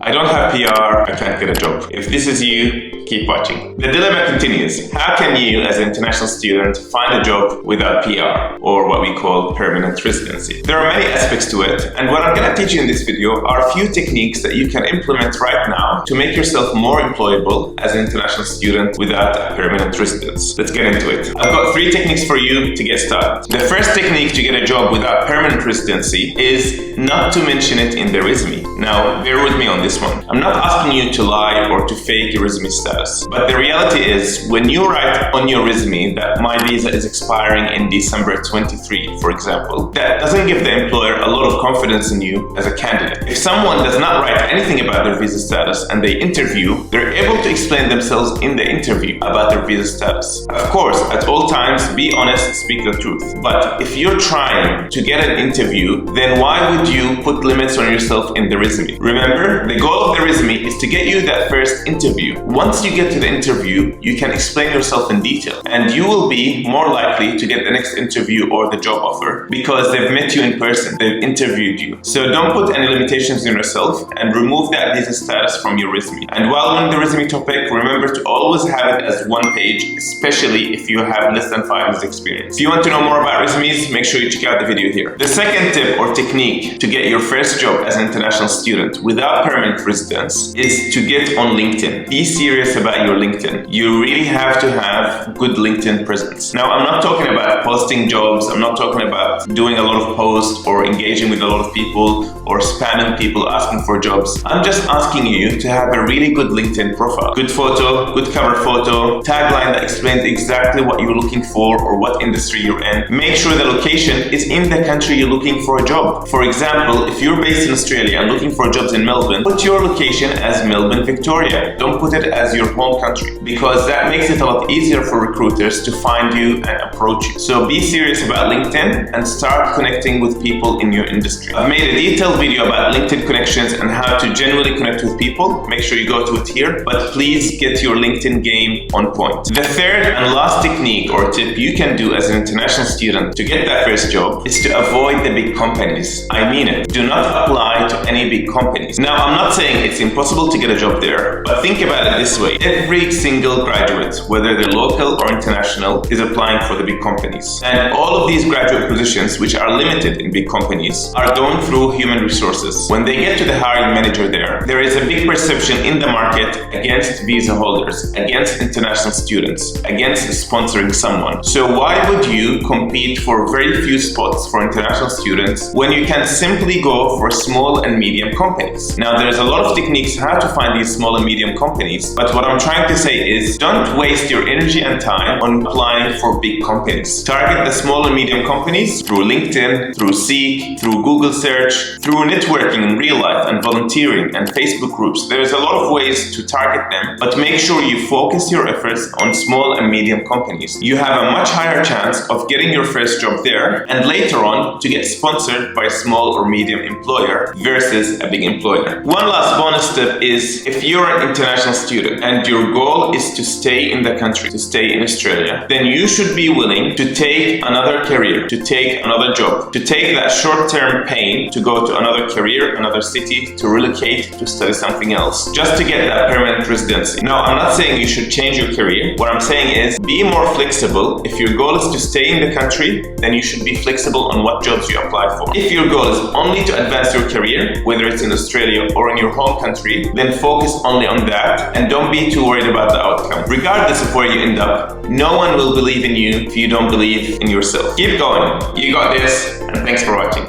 I don't have PR, I can't get a job. If this is you, keep watching. The dilemma continues. How can you, as an international student, find a job without PR, or what we call permanent residency? There are many aspects to it, and what I'm going to teach you in this video are a few techniques that you can implement right now to make yourself more employable as an international student without a permanent residence. Let's get into it. I've got 3 techniques for you to get started. The first technique to get a job without permanent residency is not to mention it in the resume. Now, bear with me on this one. I'm not asking you to lie or to fake your resume status, but the reality is when you write on your resume that my visa is expiring in December 23, for example, that doesn't give the employer a lot of confidence in you as a candidate. If someone does not write anything about their visa status and they interview, they're able to explain themselves in the interview about their visa status. Of course, at all times, be honest, speak the truth. But if you're trying to get an interview, then why would you put limits on yourself in the resume? Remember, the goal of the resume is to get you that first interview. Once you get to the interview, you can explain yourself in detail, and you will be more likely to get the next interview or the job offer because they've met you in person, they've interviewed you. So don't put any limitations on yourself and remove that visa status from your resume. And while on the resume topic, remember to always have it as one page, especially if you have less than 5 years experience. If you want to know more about resumes, make sure you check out the video here. The second tip or technique to get your first job as an international student without permanent residence is to get on LinkedIn. Be serious about your LinkedIn. You really have to have good LinkedIn presence. Now, I'm not talking about posting jobs. I'm not talking about doing a lot of posts or engaging with a lot of people or spamming people asking for jobs. I'm just asking you to have a really good LinkedIn profile. Good photo, good cover photo, tagline that explains exactly what you're looking for or what industry you're in. Make sure the location is in the country you're looking for a job. For example, if you're based in Australia and looking for jobs in Melbourne, put your location as Melbourne, Victoria. Don't put it as your home country, because that makes it a lot easier for recruiters to find you and approach you. So be serious about LinkedIn and start connecting with people in your industry. I've made a detailed video about LinkedIn connections and how to genuinely connect with people. Make sure you go to it here, but please get your LinkedIn game on point. The third and last technique or tip you can do as an international student to get that first job is to avoid the big companies. I mean it. Do not apply to any big companies. Now, I'm not saying it's impossible to get a job there, but think about it this way. Every single graduate, whether they're local or international, is applying for the big companies. And all of these graduate positions, which are limited in big companies, are going through human resources. When they get to the hiring manager there is a big perception in the market against visa holders, against international students, against sponsoring someone. So why would you compete for very few spots for international students when you can simply go for small and medium companies? Now, there's a lot of techniques how to find these small and medium companies, but what I'm trying to say is don't waste your energy and time on applying for big companies. Target the small and medium companies through LinkedIn, through Seek, through Google search, through networking in real life and volunteering and Facebook groups. There's a lot of ways to target them, but make sure you focus your efforts on small and medium companies. You have a much higher chance of getting your first job there and later on to get sponsored by a small or medium employer versus a big employer. One last bonus tip is if you're an international student and your goal is to stay in the country, to stay in Australia, then you should be willing to take another career, to take another job, to take that short-term pain to go to another career, another city, to relocate, to study something else, just to get that permanent residency. Now, I'm not saying you should change your career. What I'm saying is be more flexible. If your goal is to stay in the country, then you should be flexible on what jobs you apply for. If your goal is only to advance your career, whether it's in Australia or in your home country, then focus only on that and don't be too worried about the outcome. Regardless of where you end up, no one will believe in you if you don't believe in yourself. Keep going. You got this, and thanks for watching.